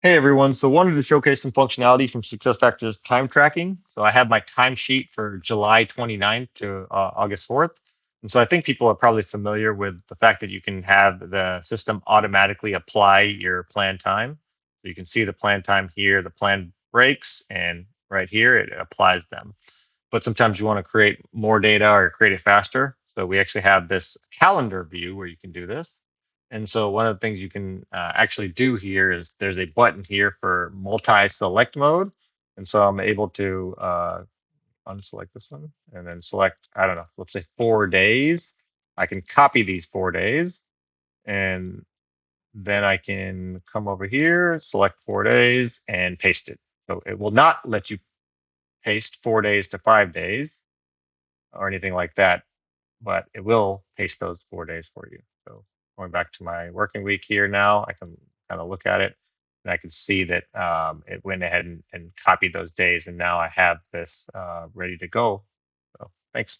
Hey everyone, so wanted to showcase some functionality from SuccessFactors Time Tracking. So I have my timesheet for July 29th to August 4th. And so I think people are probably familiar with the fact that you can have the system automatically apply your planned time. So you can see the planned time here, the planned breaks, and right here it applies them. But sometimes you want to create more data or create it faster. So we actually have this calendar view where you can do this. And so one of the things you can actually do here is there's a button here for multi-select mode. And so I'm able to unselect this one and then select, I don't know, let's say 4 days. I can copy these 4 days and then I can come over here, select 4 days and paste it. So it will not let you paste 4 days to 5 days or anything like that, but it will paste those 4 days for you. So going back to my working week here now, I can kind of look at it and I can see that it went ahead and copied those days. And now I have this ready to go. So thanks.